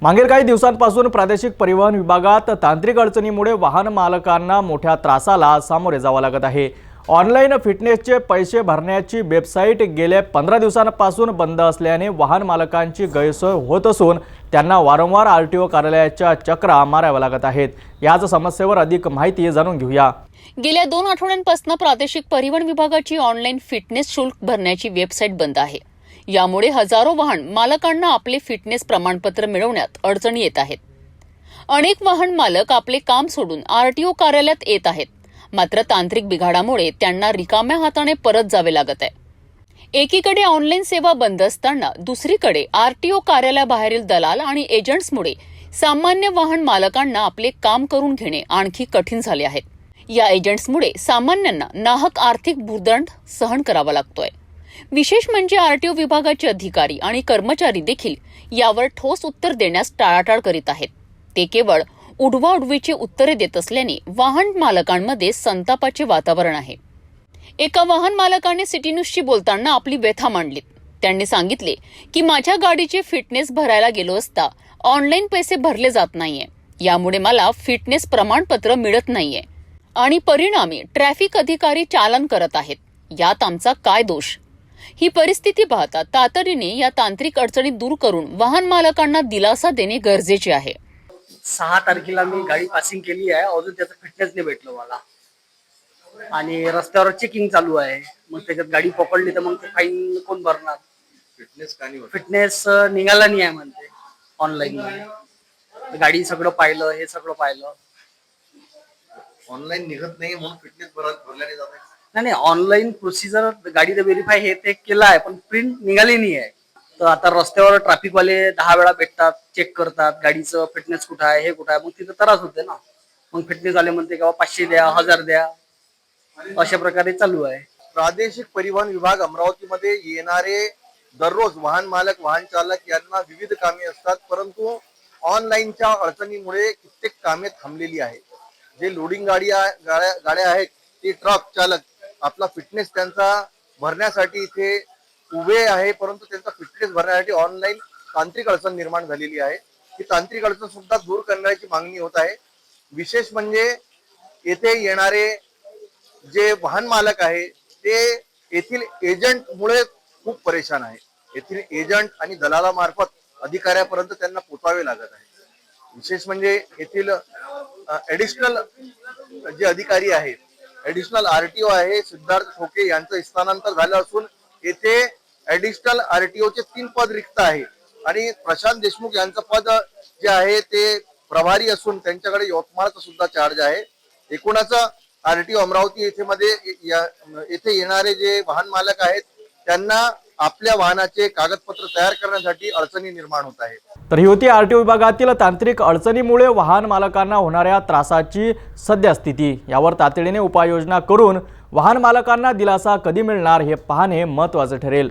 मागील काही दिवसांपासून प्रादेशिक परिवहन विभागात तांत्रिक अडचणीमुळे वाहन मालकांना मोठ्या त्रासाला सामोरे जावे लागत आहे। ऑनलाईन फिटनेसचे पैसे भरण्याची वेबसाईट गेल्या 15 दिवसांपासून बंद असल्याने वाहन मालकांची गैरसोय होत असून त्यांना वारंवार आरटीओ कार्यालयाच्या चक्रा माराव्या लागत आहेत। याच समस्येवर अधिक माहिती जाणून घेऊया। गेल्या 2 आठवड्यांपासून प्रादेशिक परिवहन विभागाची ऑनलाईन फिटनेस शुल्क भरण्याची वेबसाईट बंद आहे। यामुळे हजारो वाहन मालकांना आपले फिटनेस प्रमाणपत्र मिळवण्यात अडचणी येत आहेत। अनेक वाहन मालक आपले काम सोडून आरटीओ कार्यालयात येत आहेत, मात्र तांत्रिक बिघाडामुळे त्यांना रिकाम्या हाताने परत जावे लागत आहे। एकीकडे ऑनलाईन सेवा बंद असताना दुसरीकडे आरटीओ कार्यालयाबाहेरील दलाल आणि एजंट्समुळे सामान्य वाहन मालकांना आपले काम करून घेणे आणखी कठीण झाले आहे। या एजंट्समुळे सामान्यांना नाहक आर्थिक भुर्दंड सहन करावा लागतोय। विशेष म्हणजे आरटीओ विभागाचे अधिकारी आणि कर्मचारी देखील यावर ठोस उत्तर देण्यास टाळाटाळ करीत आहेत। ते केवळ उडवाउडवीची उत्तरे देत असल्याने वाहन मालकांमध्ये संतापाचे वातावरण आहे। एका वाहन मालकाने सिटी न्यूजशी बोलताना आपली व्यथा मांडली। त्यांनी सांगितले की माझ्या गाडीचे फिटनेस भरायला गेलो असता ऑनलाईन पैसे भरले जात नाहीये, यामुळे मला फिटनेस प्रमाणपत्र मिळत नाहीये आणि परिणामी ट्रॅफिक अधिकारी चालन करत आहेत। यात आमचा काय दोष? ही परिस्थिती पाहता तातडीने या तांत्रिक अडचणी दूर करून वाहन मालकांना दिलासा देणे गरजेचे आहे। 6 तारखेला मी गाडी पासिंग केली आहे, अजून त्याचं फिटनेस नाही भेटलं मला आणि रस्त्यावर चेकिंग चालू आहे। मग त्याच्यात गाडी पकडली तर मग ते फाईन कोण भरणार? फिटनेस निघाला नाही आहे म्हणते ऑनलाईन। गाडी सगळं पाहिलं, हे सगळं पाहिलं, ऑनलाईन निघत नाही म्हणून फिटनेस भरल्याने जात आहे। नाही, ऑनलाईन प्रोसिजर गाडीचं व्हेरीफाय हे ते केलं आहे, पण प्रिंट निघाली नाही आहे। तर आता रस्त्यावर ट्रॅफिक वाले 10 वेळा भेटतात, चेक करतात गाडीचं फिटनेस कुठं आहे, हे कुठं आहे। मग तिथं त्रास होते ना। मग फिटनेस आले म्हणते की 500 द्या, 1000 द्या, अशा प्रकारे चालू आहे। प्रादेशिक परिवहन विभाग अमरावतीमध्ये येणारे दररोज वाहन मालक, वाहन चालक यांना विविध कामे असतात, परंतु ऑनलाईनच्या अडचणीमुळे कित्येक कामे थांबलेली आहे। जे लोडिंग गाड्या आहेत, ते ट्रक चालक आपला फिटनेस त्यांचा भरण्यासाठी इथे उभे आहे, परंतु त्यांचा फिटनेस भरण्यासाठी ऑनलाईन तांत्रिक अडचण निर्माण झालेली आहे। ही तांत्रिक अडचण सुद्धा दूर करण्याची मागणी होत आहे। विशेष म्हणजे येथे येणारे जे वाहन मालक आहे ते येथील एजंटमुळे खूप परेशान आहे। येथील एजंट आणि दलालामार्फत अधिकाऱ्यापर्यंत त्यांना पोचावे लागत आहे। विशेष म्हणजे येथील ऍडिशनल जे अधिकारी आहेत, ऍडिशनल आरटीओ आहे सिद्धार्थ ठोके यांचं स्थानांतर झालं असून येथे ऍडिशनल आरटीओचे 3 पद रिक्त आहे आणि प्रशांत देशमुख यांचं पद जे आहे ते प्रभारी असून त्यांच्याकडे यवतमाळचा सुद्धा चार्ज आहे। एकूणच आरटीओ अमरावती येथे येणारे जे वाहन मालक आहेत त्यांना आपल्या वाहनाचे कागदपत्र तयार करण्यासाठी अडचणी निर्माण होत आहेत। तर ही होती आरटीओ विभागातील तांत्रिक अडचणीमुळे वाहन मालकांना होणाऱ्या त्रासाची सद्यस्थिती। यावर तातडीने उपाययोजना करून वाहन मालकांना दिलासा कधी मिळणार हे पाहणे महत्त्वाचे ठरेल।